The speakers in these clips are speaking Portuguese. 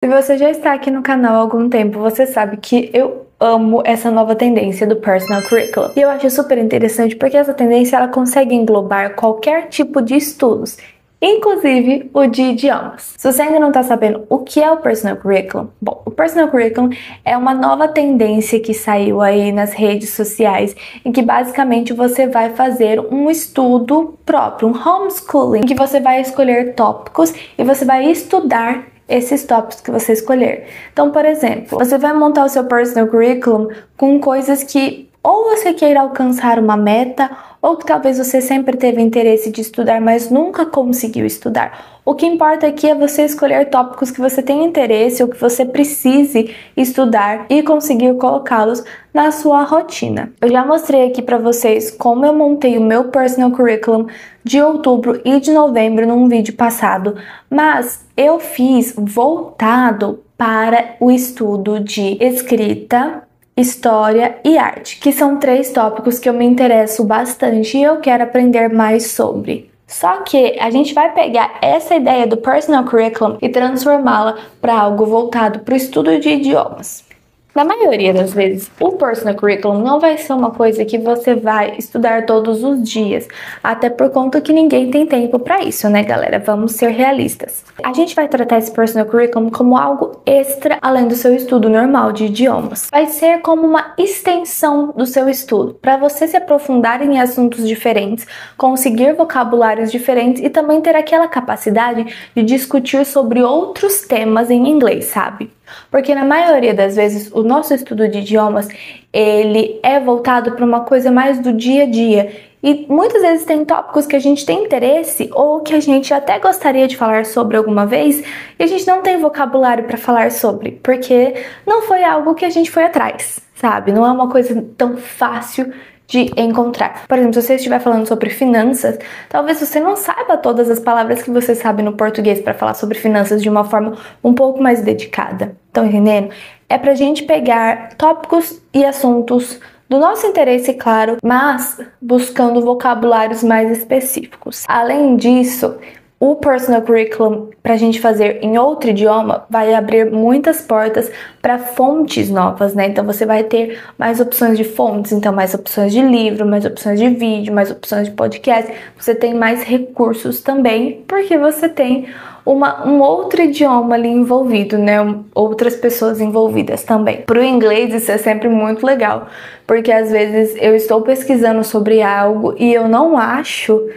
Se você já está aqui no canal há algum tempo, você sabe que eu amo essa nova tendência do Personal Curriculum. E eu acho super interessante porque essa tendência ela consegue englobar qualquer tipo de estudos, inclusive o de idiomas. Se você ainda não está sabendo o que é o Personal Curriculum, bom, o Personal Curriculum é uma nova tendência que saiu aí nas redes sociais, em que basicamente você vai fazer um estudo próprio, um homeschooling, em que você vai escolher tópicos e você vai estudar esses tópicos que você escolher. Então, por exemplo, você vai montar o seu Personal Curriculum com coisas que ou você queira alcançar uma meta, ou que talvez você sempre teve interesse de estudar, mas nunca conseguiu estudar. O que importa aqui é você escolher tópicos que você tem interesse ou que você precise estudar e conseguir colocá-los na sua rotina. Eu já mostrei aqui para vocês como eu montei o meu Personal Curriculum de outubro e de novembro num vídeo passado, mas eu fiz voltado para o estudo de escrita, história e arte, que são 3 tópicos que eu me interesso bastante e eu quero aprender mais sobre. Só que a gente vai pegar essa ideia do Personal Curriculum e transformá-la para algo voltado para o estudo de idiomas. Na maioria das vezes, o Personal Curriculum não vai ser uma coisa que você vai estudar todos os dias, até por conta que ninguém tem tempo para isso, né, galera? Vamos ser realistas. A gente vai tratar esse Personal Curriculum como algo extra além do seu estudo normal de idiomas. Vai ser como uma extensão do seu estudo, para você se aprofundar em assuntos diferentes, conseguir vocabulários diferentes e também ter aquela capacidade de discutir sobre outros temas em inglês, sabe? Porque na maioria das vezes o nosso estudo de idiomas ele é voltado para uma coisa mais do dia a dia e muitas vezes tem tópicos que a gente tem interesse ou que a gente até gostaria de falar sobre alguma vez e a gente não tem vocabulário para falar sobre, porque não foi algo que a gente foi atrás, sabe? Não é uma coisa tão fácil de encontrar. Por exemplo, se você estiver falando sobre finanças, talvez você não saiba todas as palavras que você sabe no português para falar sobre finanças de uma forma um pouco mais dedicada. Estão entendendo? É pra gente pegar tópicos e assuntos do nosso interesse, claro, mas buscando vocabulários mais específicos. Além disso, o Personal Curriculum, para a gente fazer em outro idioma, vai abrir muitas portas para fontes novas, né? Então você vai ter mais opções de fontes, então mais opções de livro, mais opções de vídeo, mais opções de podcast. Você tem mais recursos também, porque você tem um outro idioma ali envolvido, né? Outras pessoas envolvidas também. Para o inglês isso é sempre muito legal, porque às vezes eu estou pesquisando sobre algo e eu não acho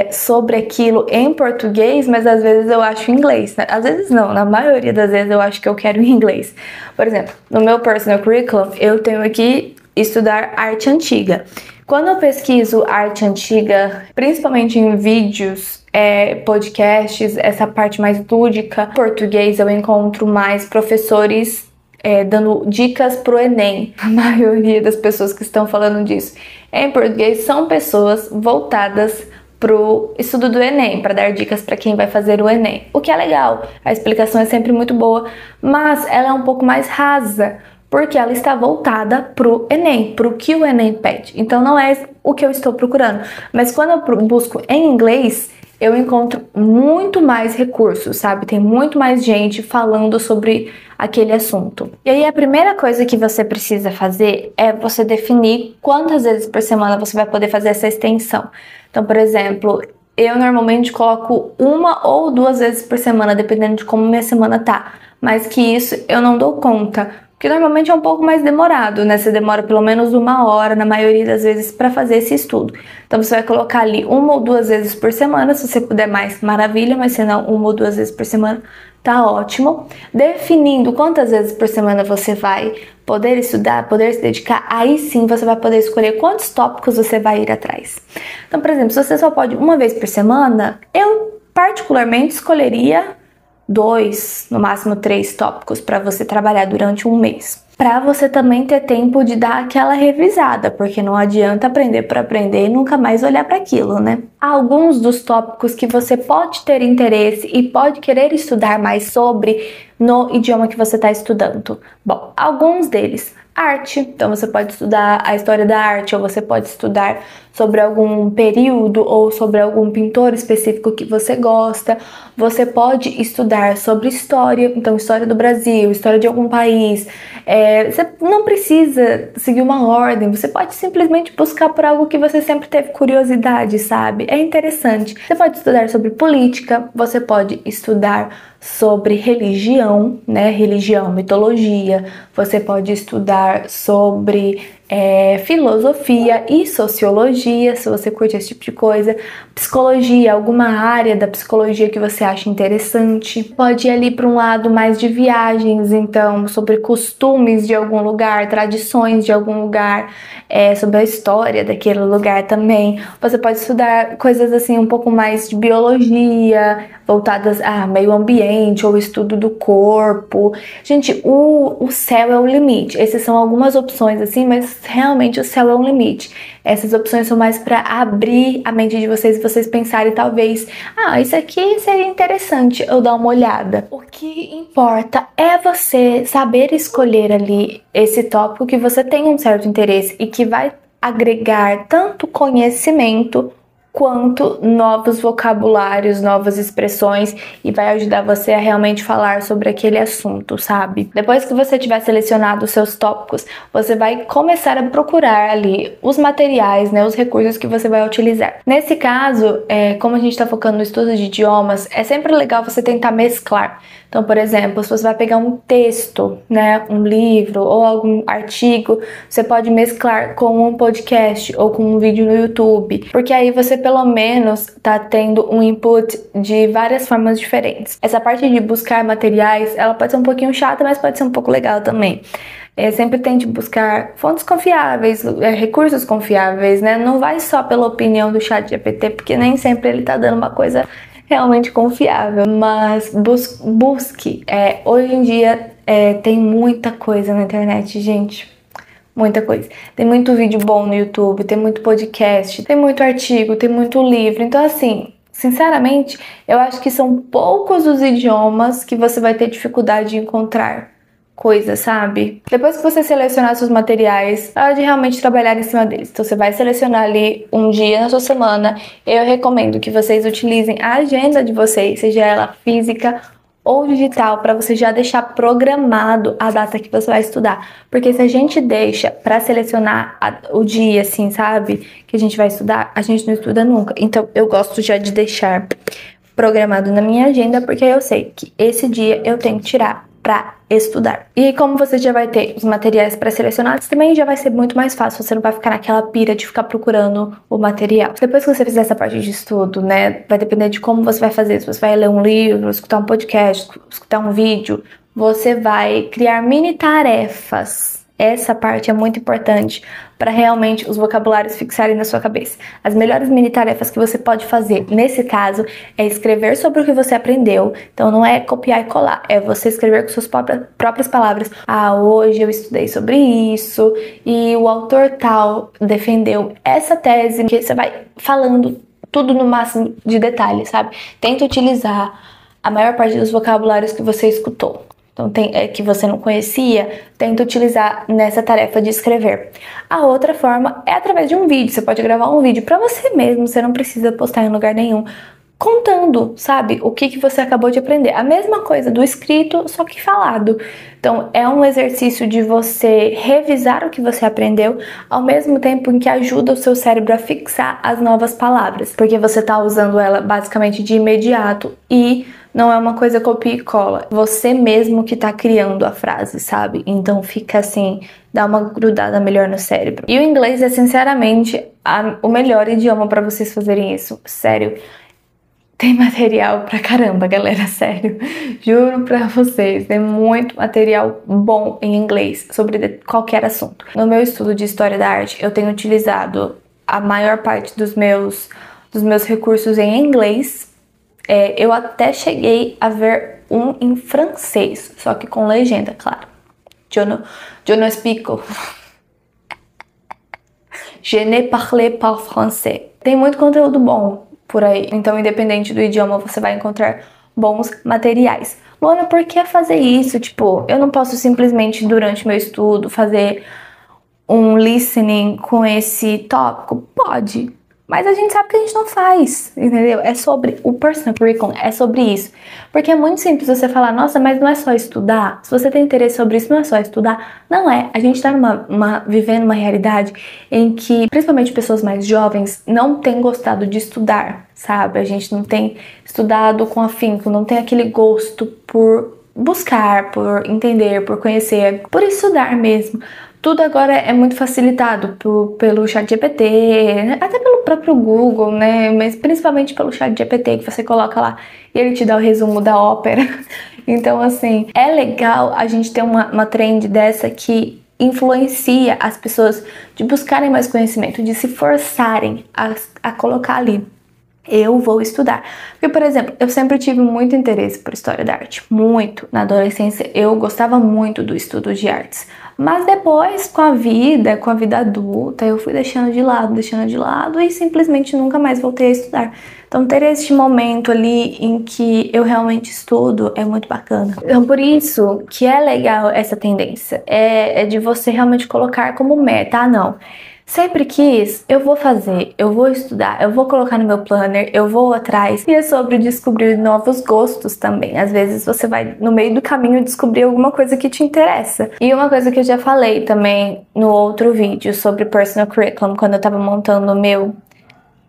sobre aquilo em português, mas às vezes eu acho em inglês, né? Às vezes não, na maioria das vezes eu acho que eu quero em inglês. Por exemplo, no meu Personal Curriculum eu tenho aqui estudar arte antiga. Quando eu pesquiso arte antiga, principalmente em vídeos, podcasts, essa parte mais lúdica, em português eu encontro mais professores dando dicas pro Enem. A maioria das pessoas que estão falando disso em português são pessoas voltadas pro estudo do Enem, para dar dicas para quem vai fazer o Enem. O que é legal, a explicação é sempre muito boa, mas ela é um pouco mais rasa, porque ela está voltada pro Enem, pro que o Enem pede. Então não é o que eu estou procurando. Mas quando eu busco em inglês, eu encontro muito mais recursos, sabe? Tem muito mais gente falando sobre aquele assunto. E aí a primeira coisa que você precisa fazer é você definir quantas vezes por semana você vai poder fazer essa extensão. Então, por exemplo, eu normalmente coloco 1 ou 2 vezes por semana, dependendo de como minha semana tá. Mas que isso eu não dou conta, porque normalmente é um pouco mais demorado, né? Você demora pelo menos 1 hora, na maioria das vezes, para fazer esse estudo. Então, você vai colocar ali 1 ou 2 vezes por semana, se você puder mais, maravilha, mas se não, 1 ou 2 vezes por semana, tá ótimo. Definindo quantas vezes por semana você vai poder estudar, poder se dedicar, aí sim você vai poder escolher quantos tópicos você vai ir atrás. Então, por exemplo, se você só pode 1 vez por semana, eu particularmente escolheria 2, no máximo 3 tópicos para você trabalhar durante um mês. Para você também ter tempo de dar aquela revisada, porque não adianta aprender por aprender e nunca mais olhar para aquilo, né? Alguns dos tópicos que você pode ter interesse e pode querer estudar mais sobre no idioma que você está estudando? Bom, alguns deles. Arte, então você pode estudar a história da arte, ou você pode estudar sobre algum período ou sobre algum pintor específico que você gosta. Você pode estudar sobre história, então história do Brasil, história de algum país. Você não precisa seguir uma ordem, você pode simplesmente buscar por algo que você sempre teve curiosidade, sabe? É interessante. Você pode estudar sobre política, você pode estudar sobre religião, né? Religião, mitologia. Você pode estudar sobre filosofia e sociologia, se você curte esse tipo de coisa. Psicologia, alguma área da psicologia que você acha interessante. Pode ir ali para um lado mais de viagens, então, sobre costumes de algum lugar, tradições de algum lugar, sobre a história daquele lugar também. Você pode estudar coisas assim um pouco mais de biologia, voltadas a meio ambiente ou estudo do corpo. Gente, o céu é o limite. Essas são algumas opções assim, mas realmente o céu é um limite. Essas opções são mais para abrir a mente de vocês e vocês pensarem talvez, isso aqui seria interessante eu dar uma olhada. O que importa é você saber escolher ali esse tópico que você tem um certo interesse e que vai agregar tanto conhecimento quanto novos vocabulários, novas expressões, e vai ajudar você a realmente falar sobre aquele assunto, sabe? Depois que você tiver selecionado os seus tópicos, você vai começar a procurar ali os materiais, né, os recursos que você vai utilizar. Nesse caso, como a gente está focando no estudo de idiomas, é sempre legal você tentar mesclar. Então, por exemplo, se você vai pegar um texto, né, um livro ou algum artigo, você pode mesclar com um podcast ou com um vídeo no YouTube, porque aí você pelo menos tá tendo um input de várias formas diferentes. Essa parte de buscar materiais, ela pode ser um pouquinho chata, mas pode ser um pouco legal também. Sempre tente buscar fontes confiáveis, recursos confiáveis, né? Não vai só pela opinião do ChatGPT, porque nem sempre ele tá dando uma coisa realmente confiável, mas busque. Hoje em dia tem muita coisa na internet, gente. Muita coisa. Tem muito vídeo bom no YouTube, tem muito podcast, tem muito artigo, tem muito livro. Então, assim, sinceramente, eu acho que são poucos os idiomas que você vai ter dificuldade de encontrar coisa, sabe? Depois que você selecionar seus materiais, é hora de realmente trabalhar em cima deles. Então você vai selecionar ali um dia na sua semana. Eu recomendo que vocês utilizem a agenda de vocês, seja ela física ou digital, para você já deixar programado a data que você vai estudar. Porque se a gente deixa para selecionar o dia, assim, sabe, que a gente vai estudar, a gente não estuda nunca. Então eu gosto já de deixar programado na minha agenda, porque eu sei que esse dia eu tenho que tirar para estudar. E como você já vai ter os materiais pré-selecionados, também já vai ser muito mais fácil, você não vai ficar naquela pira de ficar procurando o material. Depois que você fizer essa parte de estudo, né, vai depender de como você vai fazer, se você vai ler um livro, escutar um podcast, escutar um vídeo, você vai criar mini tarefas. Essa parte é muito importante para realmente os vocabulários fixarem na sua cabeça. As melhores mini tarefas que você pode fazer nesse caso é escrever sobre o que você aprendeu. Então não é copiar e colar, é você escrever com suas próprias palavras. Hoje eu estudei sobre isso e o autor tal defendeu essa tese, que você vai falando tudo no máximo de detalhes, sabe? Tenta utilizar a maior parte dos vocabulários que você escutou. Então, que você não conhecia, tenta utilizar nessa tarefa de escrever. A outra forma é através de um vídeo. Você pode gravar um vídeo para você mesmo, você não precisa postar em lugar nenhum, contando, sabe, o que você acabou de aprender. A mesma coisa do escrito, só que falado. Então, é um exercício de você revisar o que você aprendeu, ao mesmo tempo em que ajuda o seu cérebro a fixar as novas palavras, porque você está usando ela basicamente de imediato e não é uma coisa copia e cola. Você mesmo que tá criando a frase, sabe? Então fica assim, dá uma grudada melhor no cérebro. E o inglês é sinceramente o melhor idioma para vocês fazerem isso. Sério. Tem material pra caramba, galera, sério. Juro pra vocês, tem muito material bom em inglês sobre qualquer assunto. No meu estudo de História da Arte, eu tenho utilizado a maior parte dos meus recursos em inglês. Eu até cheguei a ver um em francês, só que com legenda, claro. Je ne explico. Je ne parle pas français. Tem muito conteúdo bom por aí, então independente do idioma você vai encontrar bons materiais. Luana, por que fazer isso? Tipo, eu não posso simplesmente durante meu estudo fazer um listening com esse tópico? Pode, mas a gente sabe que a gente não faz, entendeu? É sobre o personal curriculum, é sobre isso. Porque é muito simples você falar, nossa, mas não é só estudar? Se você tem interesse sobre isso, não é só estudar? Não é. A gente tá vivendo uma realidade em que, principalmente pessoas mais jovens, não têm gostado de estudar, sabe? A gente não tem estudado com afinco, não tem aquele gosto por buscar, por entender, por conhecer, por estudar mesmo. Tudo agora é muito facilitado pelo ChatGPT, até pelo próprio Google, né? Mas principalmente pelo ChatGPT, que você coloca lá e ele te dá o resumo da ópera. Então, assim, é legal a gente ter uma trend dessa que influencia as pessoas de buscarem mais conhecimento, de se forçarem a colocar ali. Eu vou estudar. Porque, por exemplo, eu sempre tive muito interesse por história da arte. Muito. Na adolescência, eu gostava muito do estudo de artes. Mas depois, com a vida adulta, eu fui deixando de lado e simplesmente nunca mais voltei a estudar. Então, ter este momento ali em que eu realmente estudo é muito bacana. Então, por isso que é legal essa tendência. É de você realmente colocar como meta. Ah, não. Sempre quis, eu vou fazer, eu vou estudar, eu vou colocar no meu planner, eu vou atrás. E é sobre descobrir novos gostos também. Às vezes você vai no meio do caminho descobrir alguma coisa que te interessa. E uma coisa que eu já falei também no outro vídeo sobre personal curriculum, quando eu tava montando o meu,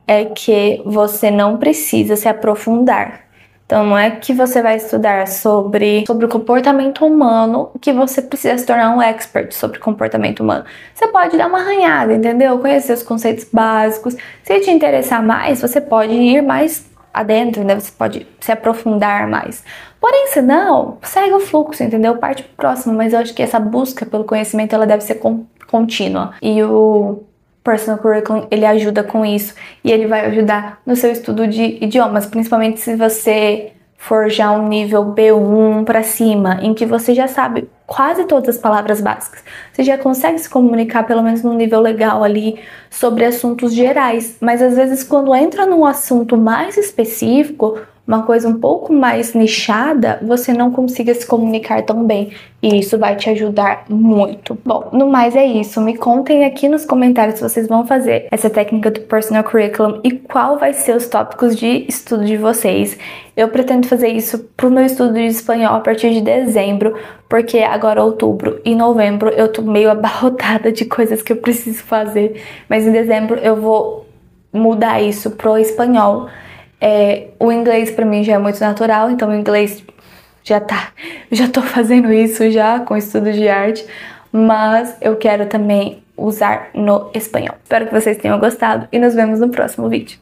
é que você não precisa se aprofundar. Então, não é que você vai estudar sobre o comportamento humano que você precisa se tornar um expert sobre comportamento humano. Você pode dar uma arranhada, entendeu? Conhecer os conceitos básicos. Se te interessar mais, você pode ir mais adentro, né? Você pode se aprofundar mais. Porém, se não, segue o fluxo, entendeu? Parte pro próximo. Mas eu acho que essa busca pelo conhecimento, ela deve ser contínua. E o personal curriculum, ele ajuda com isso e ele vai ajudar no seu estudo de idiomas, principalmente se você for já um nível B1 para cima, em que você já sabe quase todas as palavras básicas. Você já consegue se comunicar pelo menos num nível legal ali sobre assuntos gerais, mas às vezes quando entra num assunto mais específico, uma coisa um pouco mais nichada, você não consiga se comunicar tão bem. E isso vai te ajudar muito. Bom, no mais é isso. Me contem aqui nos comentários se vocês vão fazer essa técnica do personal curriculum e qual vai ser os tópicos de estudo de vocês. Eu pretendo fazer isso pro meu estudo de espanhol a partir de dezembro, porque agora outubro e novembro eu tô meio abarrotada de coisas que eu preciso fazer. Mas em dezembro eu vou mudar isso pro espanhol. O inglês pra mim já é muito natural, então o inglês eu já tô fazendo isso já com estudo de arte, mas eu quero também usar no espanhol. Espero que vocês tenham gostado e nos vemos no próximo vídeo.